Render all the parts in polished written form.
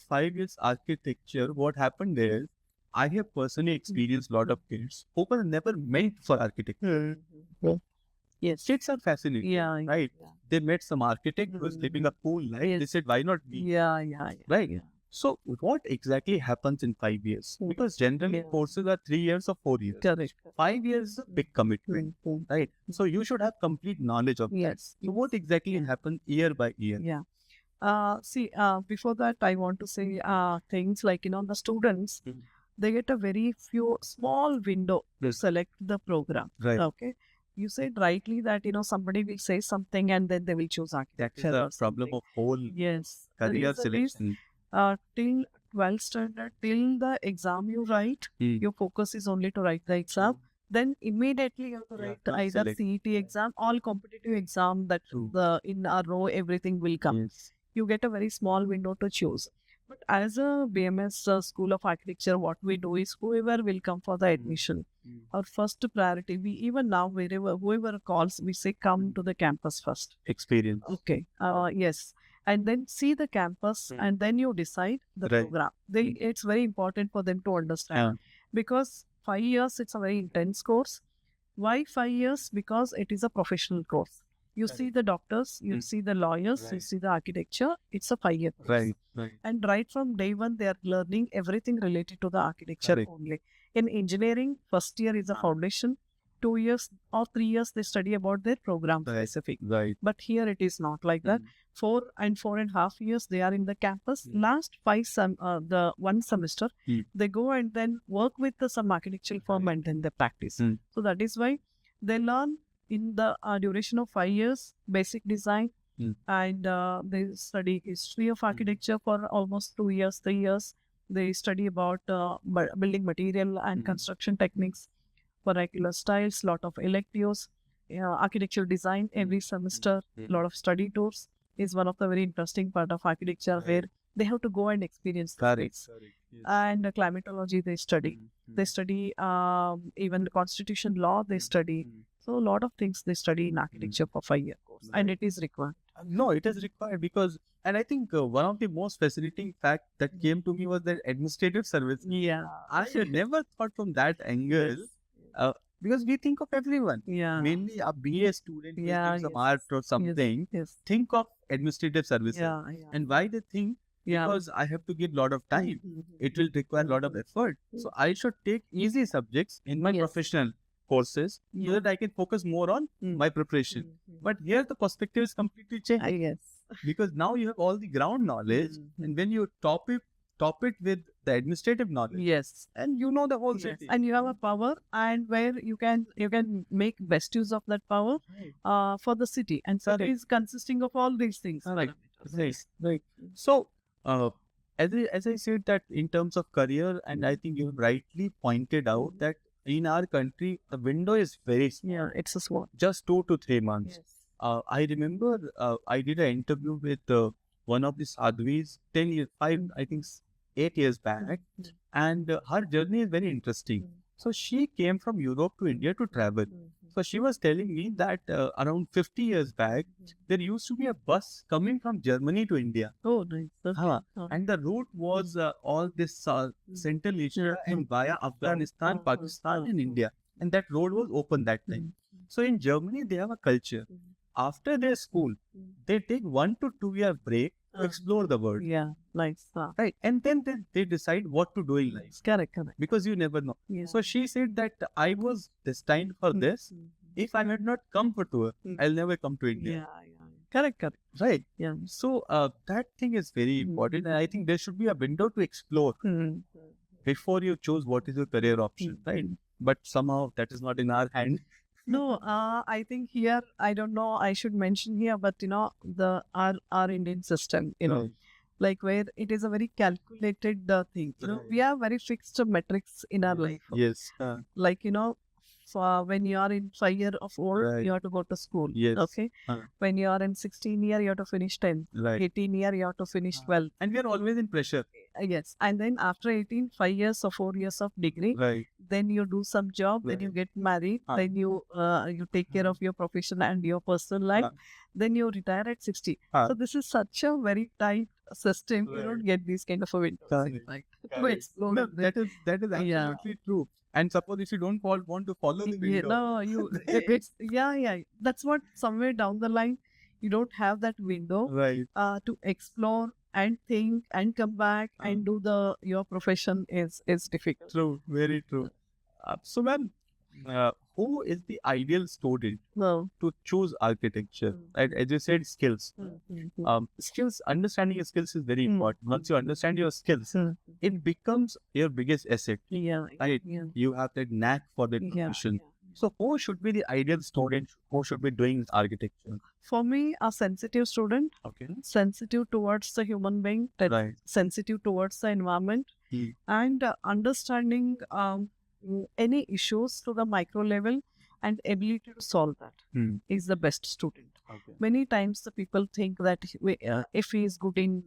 5 years architecture, what happened is, I have personally experienced a lot of kids who were never meant for architecture. Yes. Kids are fascinating, Yeah. right? They met some architect who was living a cool life. They Yes. said, why not me? Yeah. Right? Yeah. So what exactly happens in 5 years? Because generally Yeah. courses are 3 years or 4 years. Correct. 5 years is a big commitment, right? So you should have complete knowledge of that. Yes. So what exactly happens year by year? Yeah. Before that, I want to say things like, the students, Mhm. they get a very few small window to Yes. select the program. Right. Okay. You said rightly that, somebody will say something and then they will choose That architecture is the or problem something. of whole Yes. The career reason is, selection. till 12th standard, till the exam you write, your focus is only to write the exam. Then immediately you have to write to either select. CET exam, all competitive exam that True. in a row everything will come. Yes. You get a very small window to choose. But as a BMS School of Architecture, what we do is whoever will come for the admission, our first priority, we even now whoever calls, we say come to the campus first. Experience. Okay. Yes. And then see the campus and then you decide the Right. program. It's very important for them to understand Yeah. because 5 years, it's a very intense course. Why 5 years? Because it is a professional course. You see the doctors, you see the lawyers, you see the architecture. It's a 5 year course. Right. And right from day one, they are learning everything related to the architecture Correct. only. In engineering, first year is a foundation. 2 years or 3 years, they study about their program specific. Right. But here it is not like that. 4.5 years, they are in the campus. Last the one semester, they go and then work with some architectural firm and then they practice. So that is why they learn in the duration of 5 years, basic design, and they study history of architecture for almost 2 years, 3 years. They study about building material and construction techniques, vernacular styles, lot of electives, architectural design every semester, lot of study tours is one of the very interesting part of architecture where they have to go and experience the place. And climatology they study. They study even the constitution law they study. So a lot of things they study in architecture for 5 year course and it is required. No, it is required because, and I think one of the most fascinating fact that came to me was that administrative service. Yeah. I had never thought from that angle, because we think of everyone. Yeah. Mainly a BA student who is Yeah, doing some yes. art or something. Yes. Think of administrative services. Yeah. And why they think? Yeah. Because I have to give lot of time. It will require a lot of effort. So I should take easy subjects in my Yes. professional courses so that I can focus more on my preparation. But here the perspective is completely changed Yes. because now you have all the ground knowledge, and when you top it with the administrative knowledge, Yes. and you know the whole Yes. city. And you have a power and where you can make best use of that power for the city. And so it Correct. is consisting of all these things. Right. So, as I said that in terms of career, and I think you rightly pointed out that in our country the window is very small, Yeah, it's a SWOT. just 2 to 3 months. Yes. I remember I did an interview with one of the sadhvis 10 years, 5, I think 8 years back, and her journey is very interesting. So she came from Europe to India to travel. So she was telling me that around 50 years back, there used to be a bus coming from Germany to India. Oh, nice. Okay. And the route was all this Central Asia and via Afghanistan, Pakistan and India. And that road was open that time. So in Germany, they have a culture. After their school, they take 1 to 2 year break to explore the world. Yeah, nice. Right. And then they decide what to do in life. Correct. Because you never know. Yeah. So she said that I was destined for this. If I had not come for tour, I'll never come to India. Correct. Right. Yeah. So that thing is very important, and I think there should be a window to explore before you choose what is your career option, right? But somehow that is not in our hand. No, I think here, I don't know, I should mention here, but our Indian system, like where it is a very calculated thing. We have very fixed metrics in our life. Yes. Like, for when you are in 5 year of old, Right. you have to go to school. Yes. Okay. When you are in 16 year, you have to finish 10th. Right. 18 year, you have to finish 12th. And we are always in pressure. Yes. And then after 18, 5 years or 4 years of degree, Right. then you do some job, then you Right. get married, then you take care of your profession and your personal life, Uh, then you retire at 60. uh, So this is such a very tight system. You don't Right. get these kind of a windows in Correct. fact to Correct. explore. No, and then- that is Yeah. absolutely true. And suppose if you don't want to follow the Yeah, window, no, you it's yeah. That's what somewhere down the line you don't have that window right? to explore and think and come back and do the your profession is difficult. True, very true. So, ma'am, who is the ideal student No. to choose architecture? Right, as you said, skills. Skills, understanding your skills is very important. Once you understand your skills, it becomes your biggest asset. Yeah. Right? Yeah. You have that knack for that Yeah. profession. So, who should be the ideal student? Who should be doing architecture? For me, a sensitive student, Okay. sensitive towards the human being, Right. sensitive towards the environment, Hmm. and understanding any issues to the micro level and ability to solve that Hmm. is the best student. Okay. Many times the people think that if he is good in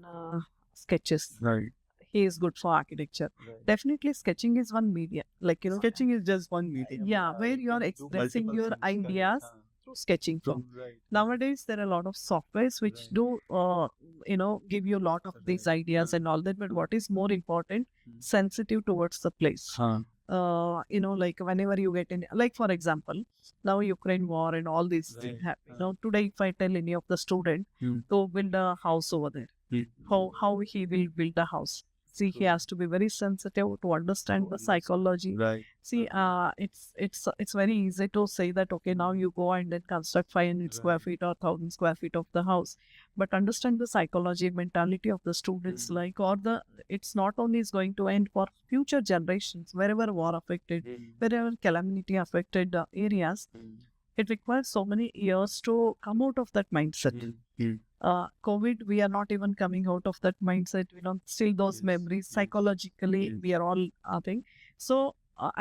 sketches, Right. he is good for architecture. Right. Definitely, sketching is one medium. Like, Sketching is just one medium. Yeah, where you are can do expressing multiple your things. ideas through sketching from. Right. Nowadays, there are a lot of softwares which Right. do, give you a lot of these Right. ideas and all that. But what is more important, Hmm. sensitive towards the place. Huh. Like whenever you get in, like for example, now Ukraine war and all these Right. things happen. Today if I tell any of the student Hmm. to build a house over there, how he will build a house. See, he has to be very sensitive to understand the psychology. Right. See, it's very easy to say that okay, now you go and then construct 500 square Right. feet or 1,000 square feet of the house, but understand the psychology, mentality of the students, like it's not only is going to end for future generations wherever war affected, wherever calamity affected areas. It requires so many years to come out of that mindset. COVID, we are not even coming out of that mindset. We don't still those Yes, memories yes, psychologically. yes. We are all thing. So,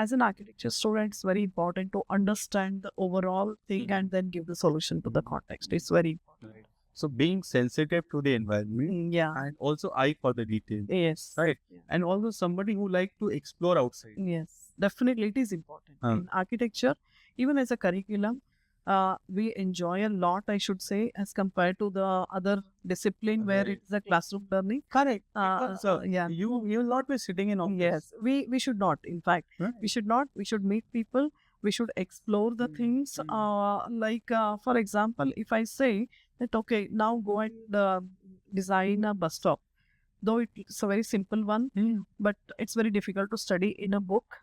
as an architecture student, it's very important to understand the overall thing and then give the solution to the context. It's very important. Right. So being sensitive to the environment Yeah. and also eye for the detail. Yes. Right. Yeah. And also somebody who like to explore outside. Yes. Definitely, it is important. In architecture, even as a curriculum, we enjoy a lot, I should say, as compared to the other discipline where Right. it's a classroom learning. Correct. So yeah. You will not be sitting in office. Yes, we should not. In fact, Right. we should not. We should meet people. We should explore the things. For example, if I say that okay, now go and design a bus stop, though it's a very simple one, but it's very difficult to study in a book.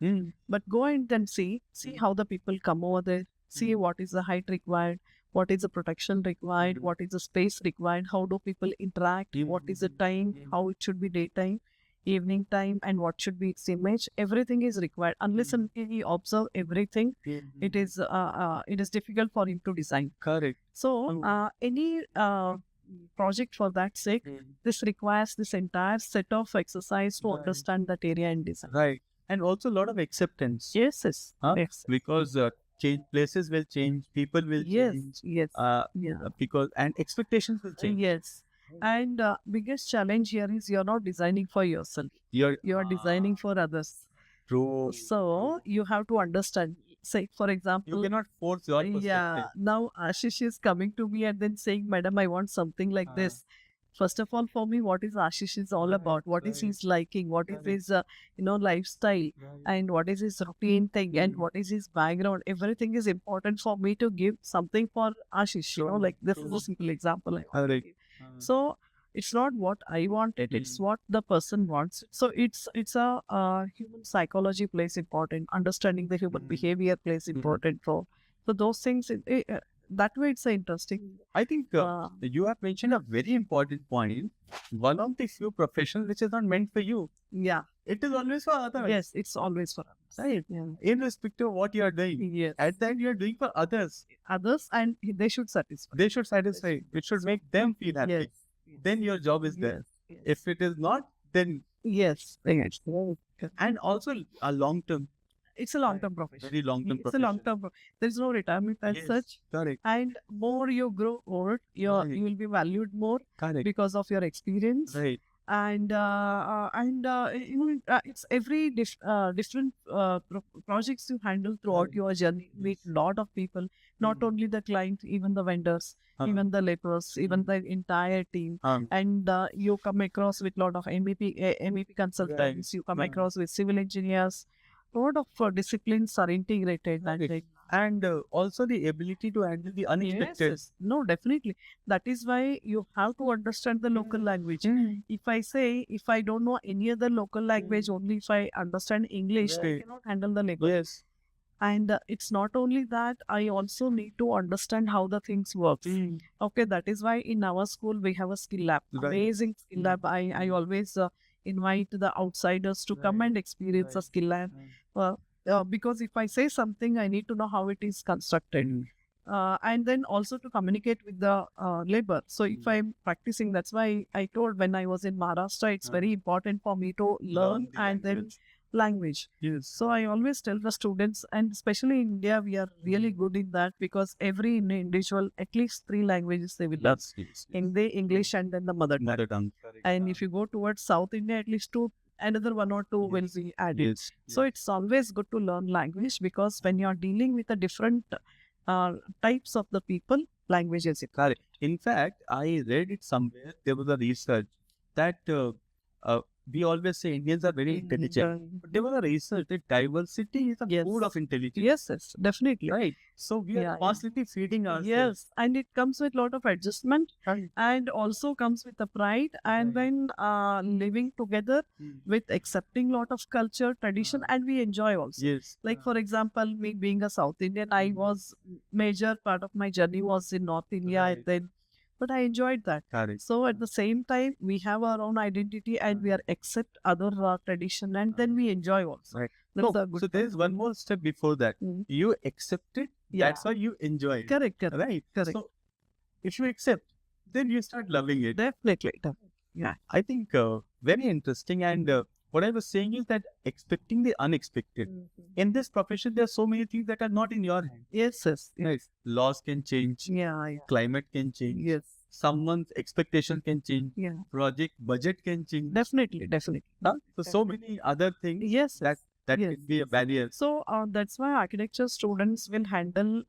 But go and then see how the people come over there. See what is the height required, what is the protection required, what is the space required, how do people interact, what is the time, how it should be daytime, evening time, and what should be its image. Everything is required. Unless until he observe everything, it is difficult for him to design. Correct. So any project for that sake, this requires this entire set of exercise to Right. understand that area and design. Right. And also a lot of acceptance. Yes, yes, Huh? yes, Because places will change, people will yes, change. yes, yeah, Because and expectations will change. yes. And biggest challenge here is you're not designing for yourself. You're designing for others. True. So you have to understand. Say, for example, You cannot force your perspective. yeah. Now Ashish is coming to me and then saying, "Madam, I want something like this." First of all, for me, what is Ashish is all Right, about? What is right. his liking? What is Correct. his lifestyle? And what is his routine thing? And Mhm. what is his background? Everything is important for me to give something for Ashish. True, Like this is true. a simple example I want to Correct. give. So it's not what I wanted; it's what the person wants. So it's a human psychology plays important. Understanding the human Mhm. behavior plays important role. So those things, that way, it's interesting. I think you have mentioned a very important point. One of the few professions which is not meant for you. Yeah. It is always for others. Yes, it's always for others. Right. Yeah. Irrespective of what you are doing. Yes. At the end, you are doing for others. Others, and they should satisfy. They should satisfy. It should make them feel happy. Yes. Then your job is there. Yes. If it is not, then Yes. Yes. and also a long term, It's a long-term profession. very long term. It's a long-term. There's no retirement as Yes. such. Correct. And more you grow old, you Right. will be valued more Correct. because of your experience. Right. it's every different projects you handle throughout your journey. Meet lot of people, not only the client, even the vendors, even the laborers, even the entire team. And you come across with lot of MEP consultants. You come across with civil engineers. Lot of disciplines are integrated. And also the ability to handle the unexpected. Yes. No, definitely. That is why you have to understand the local language. If I don't know any other local language, only if I understand English, I cannot handle the labor. Yes. And it's not only that, I also need to understand how the things work. Okay, that is why in our school we have a skill lab. Amazing skill lab. I always invite the outsiders to come and experience a skill lab. Because if I say something, I need to know how it is constructed. And then also to communicate with the labor. So if I'm practicing, that's why I told when I was in Maharashtra, it's very important for me to learn and then language. Yes. So I always tell the students, and especially in India, we are really good in that because every individual, at least 3 languages they will learn. Hindi, English, and then the mother tongue. And if you go towards South India, at least another 1 or 2 will be added. So it's always good to learn language because when you're dealing with the different types of the people, language is it. Correct. In fact, I read it somewhere. There was a research that we always say Indians are very intelligent. But there was a research that diversity is a food of intelligence. Yes, definitely. Right. So we are constantly feeding ourselves. Yes, and it comes with a lot of adjustment and also comes with the pride and then living together with accepting lot of culture, tradition, and we enjoy also. Yes. Like for example, me being a South Indian, I was major part of my journey was in North India and then but I enjoyed that. So at the same time, we have our own identity and we are accept other tradition and then we enjoy also. Right. So there's one more step before that. You accept it. That's why you enjoy it. Correct. Right. Correct. So if you accept, then you start loving it. Definitely. Yeah. I think very interesting. And what I was saying is that expecting the unexpected. In this profession, there are so many things that are not in your hand. Yes. Yes. Laws can change. Climate can change. Yes. Someone's expectation can change. Project budget can change. Definitely. So many other things. Yes. That can be a barrier. So that's why architecture students will handle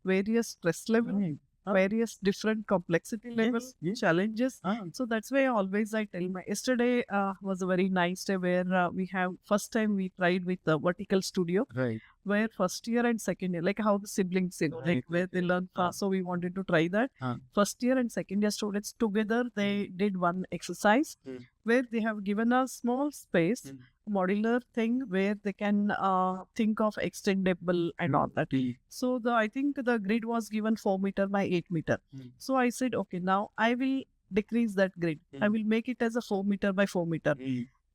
various stress levels. Various different complexity levels, challenges. So that's why always I tell yesterday was a very nice day where we have first time we tried with the vertical studio. Right. Where first year and second year, like how the siblings like where they learn fast. So we wanted to try that. First year and second year students together, they did one exercise where they have given a small space, modular thing where they can think of extendable and all that. So I think the grid was given 4 meter by 8 meter. So I said, okay, now I will decrease that grid. I will make it as a 4 meter by 4 meter.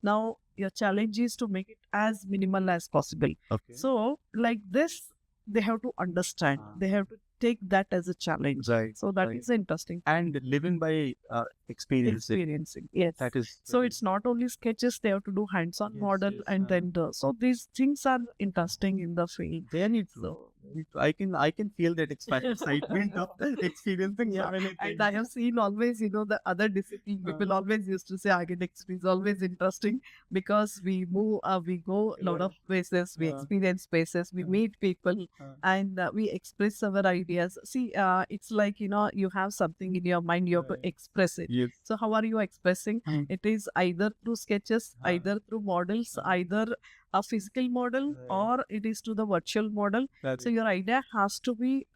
Now your challenge is to make it as minimal as possible. So like this, they have to understand. They have to take that as a challenge. Right. So that is interesting. And living by experiencing. Yes. That is. So it's not only sketches, they have to do hands-on model and then so these things are interesting in the field. Then it's I can feel that excitement of experiencing. And I have seen always, the other discipline people always used to say architecture is always interesting because we move, we go a lot of places, we experience spaces, we meet people and we express our ideas. See, it's like, you have something in your mind, you have to express it. Yes. So how are you expressing? It is either through sketches, either through models, either a physical model or it is to the virtual model. So your idea has to be,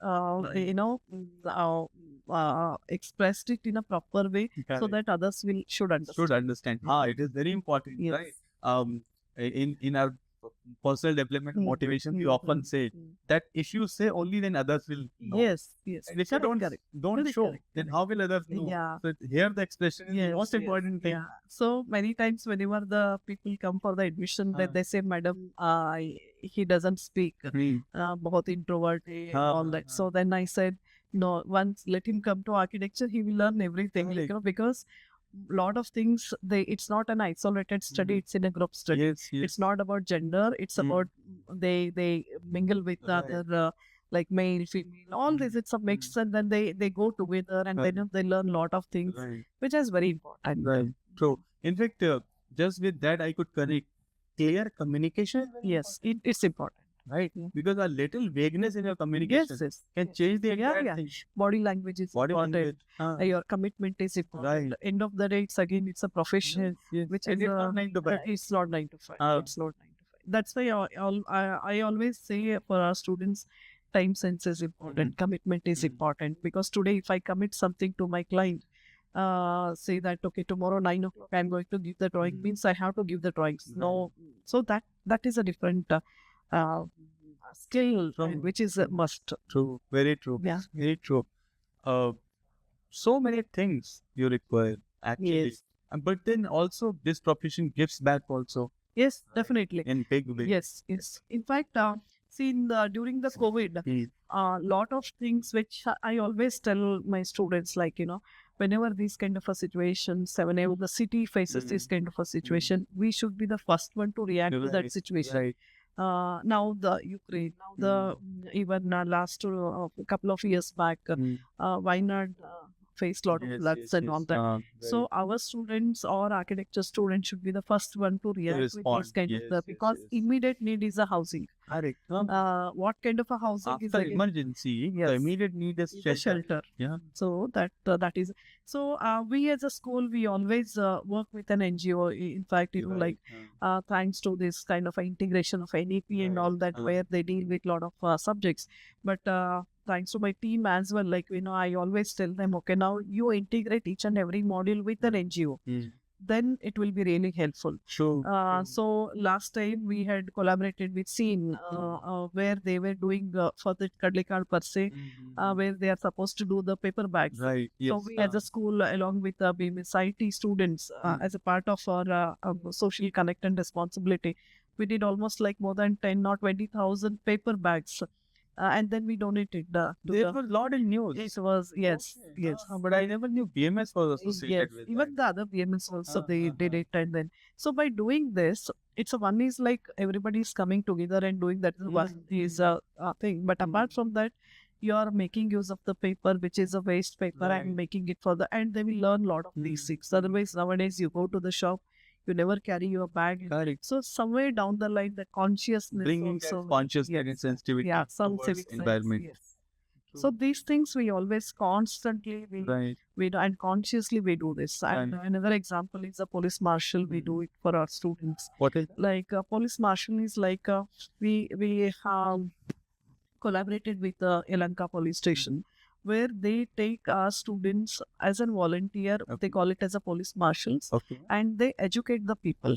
expressed it in a proper way so that others should understand. It is very important, right? In our personal development motivation, we often say that if you say only, then others will know. Yes. And if you don't show, then how will others know? So here the expression is the most important thing. So many times whenever the people come for the admission, they say, Madam, he doesn't speak, bahut introvert, all that. So then I said, no, once let him come to architecture, he will learn everything, because lot of things, it's not an isolated study, it's in a group study. It's not about gender, it's about they mingle with other like male, female, all this, it's a mix and then they go together and then they learn lot of things, which is very important. True. In fact, just with that, I could connect clear communication. Yes, it's important. Right? Yeah. Because a little vagueness in your communication Yes. can change the Yeah, entire yeah. thing. Body language is Body important. language. Your commitment is important. Right. End of the day, it's a profession, Yes. which And is it's not 9 to 5. it's not 9 to 5. Ah. It's not 9 to 5. That's why I always say for our students, time sense is important. Commitment is important, because today if I commit something to my client, say that okay, tomorrow 9 o'clock I'm going to give the drawing, means I have to give the drawings. No, so that is a different skill, which is a must. True. Very true. Yeah. Very true. So many things you require actually. Yes. But then also this profession gives back also Yes, definitely. in big way. Yes. In fact, during the COVID, lot of things which I always tell my students, like, whenever these kind of a situations, whenever the city faces this kind of a situation, we should be the first one to react to that situation. Right. Now the Ukraine, even last couple of years back, Wayanad faced lot of floods and all that. So our students or architecture students should be the first one to react with this kind of the, because immediate need is a housing. Correct. What kind of a housing is After emergency, the immediate need is shelter. Yeah. So that is. So we as a school, we always work with an NGO. In fact, thanks to this kind of integration of NEP and all that, where they deal with lot of subjects. But thanks to my team as well, I always tell them, okay, now you integrate each and every module with an NGO. Then it will be really helpful. Sure. So last time we had collaborated with SEEN, where they were doing for the Kadlikar per se, where they are supposed to do the paper bags. Right. Yes. So we as a school, along with the BMS IT students, as a part of our social connect and responsibility, we did almost like more than 10 or 20,000 paper bags. And then we donated. There was a lot in news. It was, yes. But I never knew BMS was associated with even the other BMS also, they did it. And then, so by doing this, one is like everybody is coming together and doing that. One is a thing. But apart from that, you are making use of the paper, which is a waste paper, and making it and they will learn a lot of these things. Otherwise, nowadays, you go to the shop, you never carry your bag. Correct. So somewhere down the line, the consciousness, bringing consciousness and sensitivity, some civic environment. Yes. So these things we always constantly we do, and consciously we do this. And another example is a police marshal. We do it for our students. What is like a police marshal is like we have collaborated with the Yelahanka police station, where they take our students as a volunteer. They call it as a police marshals, and they educate the people.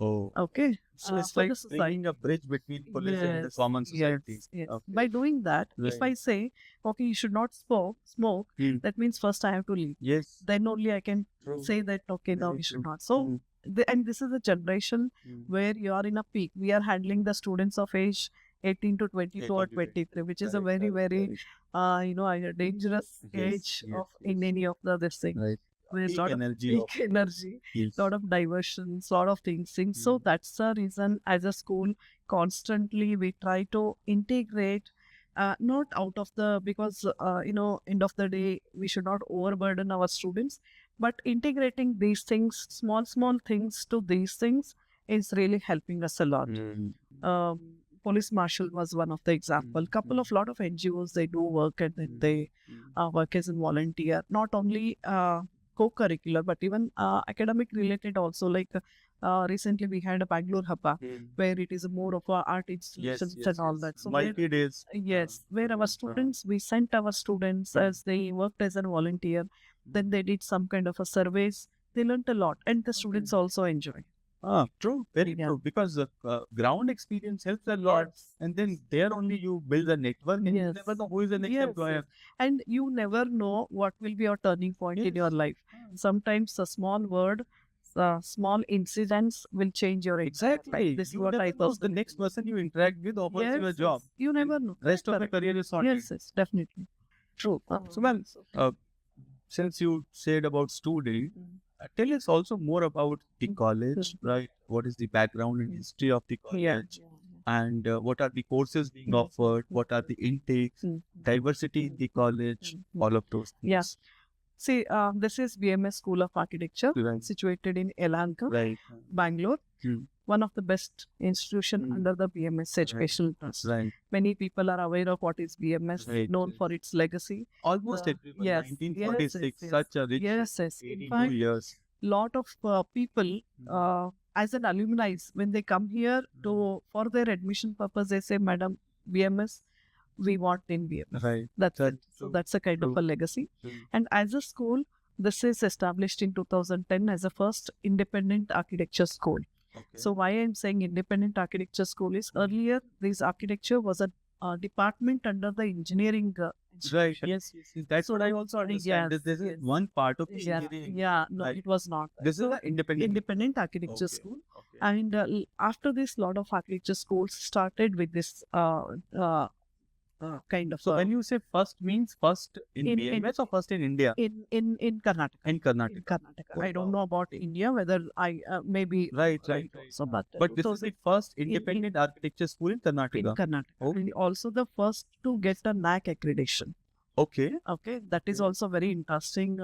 Oh, okay. So it's like bringing a bridge between police and the common society. Yes. Okay. By doing that, if I say, okay, you should not smoke, that means first I have to leave. Yes. Then only I can say that, okay, now you should not. So, and this is a generation where you are in a peak. We are handling the students of age 18 to 22 or 23, which is a very, very, a dangerous age in any of this thing. Right. With lot of energy, lot of diversions, lot of things. So that's the reason as a school, constantly we try to integrate, not out of because, end of the day, we should not overburden our students, but integrating these things, small things to these things is really helping us a lot. Police marshal was one of the example. Lot of NGOs, they do work, and then they work as a volunteer, not only co-curricular, but even academic related also. Like recently we had a Bangalore Hapa, where it is more of a art institutions and all that. So multi-days. Where our students, we sent our students as they worked as a volunteer. Then they did some kind of a surveys. They learned a lot, and the students also enjoy. True, very true. Because ground experience helps a lot, and then there only you build a network, and you never know who is the next employer, and you never know what will be your turning point in your life. Sometimes a small word, small incidents will change your exactly. This is what I thought. The next person you interact with offers you a job. You never know. Rest of the career is sorted. Yes, definitely. True. So, ma'am, since you said about student. Tell us also more about the college, right? What is the background and history of the college? And what are the courses being offered? What are the intakes? Diversity in the college? All of those things. Yes. See, this is BMS School of Architecture, Right. situated in Elanka, Right. Bangalore. Hmm. One of the best institution Hmm. under the BMS Educational Trust. Right. Many people are aware of what is BMS, Right. known for its legacy. Almost The- everyone. yes, 1946, yes, such a rich yes, yes. In 82 fact, years. lot of people, as an alumni, when they come here to for their admission purpose, they say, "Madam, BMS, we want in BMS." Right. That's That- it. So that's a kind of a legacy. And as a school, this is established in 2010 as a first independent architecture school. Okay. So why I'm saying independent architecture school is earlier this architecture was a department under the engineering Right. institution. Yes. That's So what I also understand. yes, This is yes. one part of Yeah, engineering. yeah, no, Right. it was not. This is an independent. Architecture Okay. school, Okay. and after this, lot of architecture schools started with this kind of. So when you say first means first in in- BMS or first in India? in Karnataka. In Karnataka. In Karnataka. Oh, I don't wow. know about India, whether I maybe Right. also, but But this is the first independent architecture school in in Karnataka. Karnataka, Okay. and also the first to get a NAC accreditation. Okay. Okay, that is Okay. also very interesting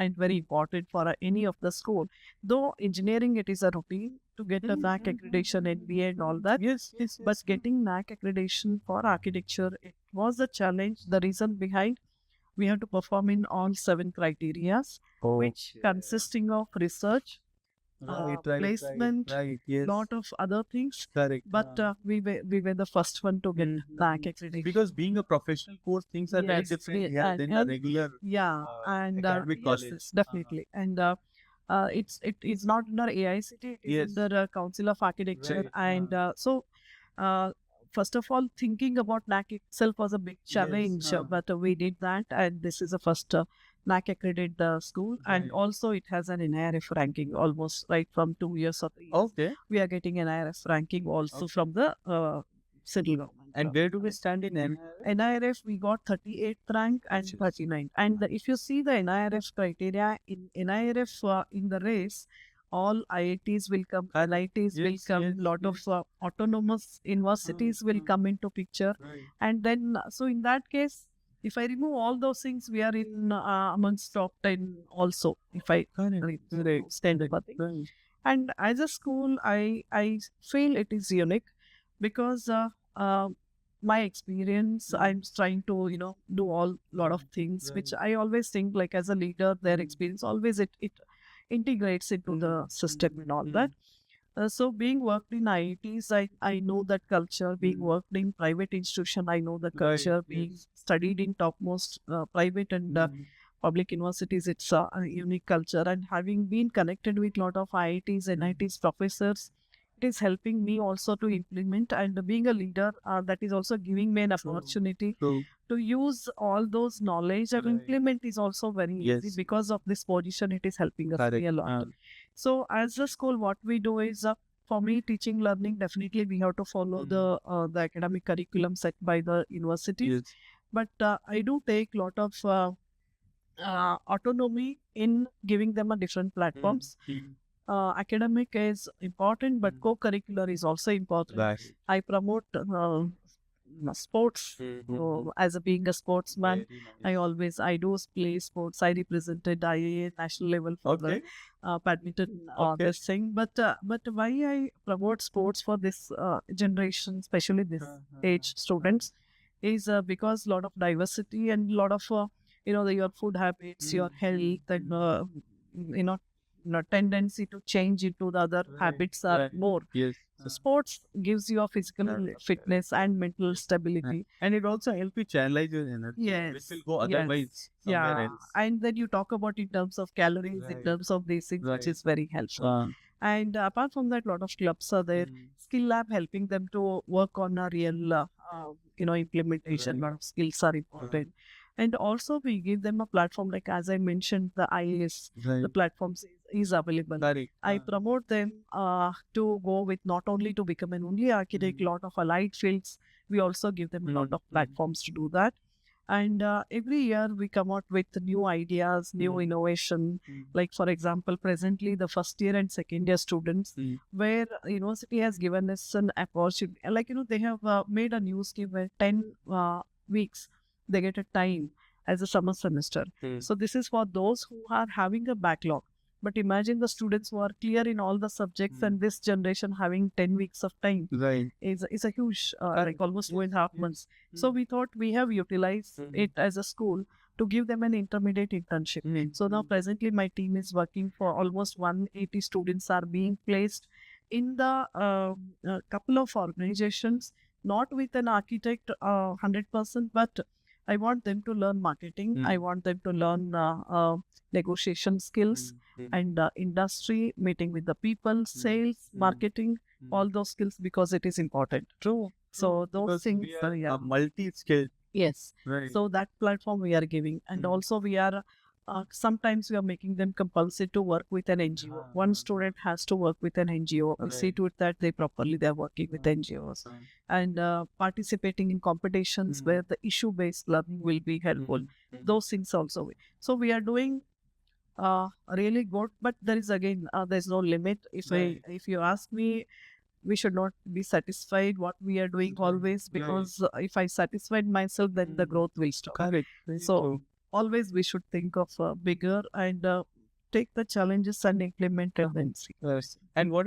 and very important for any of the school. Though engineering, it is a routine to get a NAC accreditation, NBA and all that. Yes. But getting NAC accreditation for architecture, it was a challenge. The reason behind, we have to perform in all 7 criterias, which consisting of research, placement, Right. Yes. lot of other things. Correct. But we were the first one to get NAC accreditation. Because being a professional course, things are very Yes, different we- here than a and- regular. Yeah, and academic yes, college. yes, definitely. And it is not under AICT, it is Yes. under Council of Architecture. Right, And so, first of all, thinking about NAC itself was a big challenge, but we did that, and this is the first NAC accredited school. And Right. also, it has an NIRF ranking almost right from 2 years or 3 years. Okay. We are getting NIRF ranking also from the central government. And where do we stand in NIRF? NIRF, we got 38th rank and Yes. 39th. And if you see the NIRF criteria, in NIRF, in the race, all IITs will come, NITs will Yes, come, yes, lot of autonomous universities will come into picture. Right. And then, so in that case, if I remove all those things, we are in amongst top 10 also, if I stand for things. Right. And as a school, I feel it is unique because my experience, I'm trying to do all lot of things which I always think, like, as a leader, their experience always it integrates into the system and all that. So being worked in IITs, I know that culture. Being worked in private institution, I know the culture. Being studied in topmost private and public universities, it's a unique culture. And having been connected with lot of IITs, NITs professors, it is helping me also to implement. And being a leader, that is also giving me an opportunity So, to use all those knowledge and Right. implement is also very easy. Yes. Because of this position, it is helping us correct. a lot. So as a school, what we do is, for me, teaching, learning, definitely we have to follow the academic curriculum set by the universities. Yes. But I do take lot of autonomy in giving them a different platforms. Academic is important, but co-curricular is also important. Right. I promote sports. So as being a sportsman, I do play sports. I represented IAA national level for Okay. the badminton Okay. this thing. But why I promote sports for this generation, especially this age students, is because lot of diversity and lot of your food habits, your health, and tendency to change into the other habits are Right. more. Yes. So sports gives you a physical Correct, fitness and mental stability. And it also helps you channelize your energy, Yes, which will go yes. otherwise somewhere Yeah, else. and then you talk about in terms of calories, in Right. terms of these things, which Right. is very helpful. And apart from that, lot of clubs are there. Skill lab helping them to work on a real, implementation. Right. Lot of skills are important. And also we give them a platform, like as I mentioned, the IAS, Right. the platforms is available. Correct. I promote them to go with not only to become an only architect, lot of allied fields. We also give them a lot of platforms to do that. And every year we come out with new ideas, new innovation. Like, for example, presently the first year and second year students, where university has given us an opportunity. Like, they have made a new scheme where 10 weeks they get a time. as a summer semester. So this is for those who are having a backlog. But imagine the students who are clear in all the subjects, and this generation having 10 weeks of time Right. is a huge, like almost 2.5 Yes. months. So we thought we have utilized it as a school to give them an intermediate internship. So now presently my team is working for almost 180 students are being placed in the couple of organizations, not with an architect 100%, but I want them to learn marketing. I want them to learn negotiation skills and industry, meeting with the people, sales, marketing, all those skills, because it is important. True. So those Because things, we are yeah. multi-skilled. Yes. Right. So that platform we are giving, and also we are sometimes we are making them compulsory to work with an NGO. One student has to work with an NGO. We see to it that they are working with NGOs and participating in competitions where the issue-based learning will be helpful. Those things also. So we are doing really good, but there is again there's no limit. If you ask me, we should not be satisfied what we are doing always, because if I satisfied myself, then the growth will stop. Correct. So always we should think of bigger and take the challenges and implement them. Yes. And what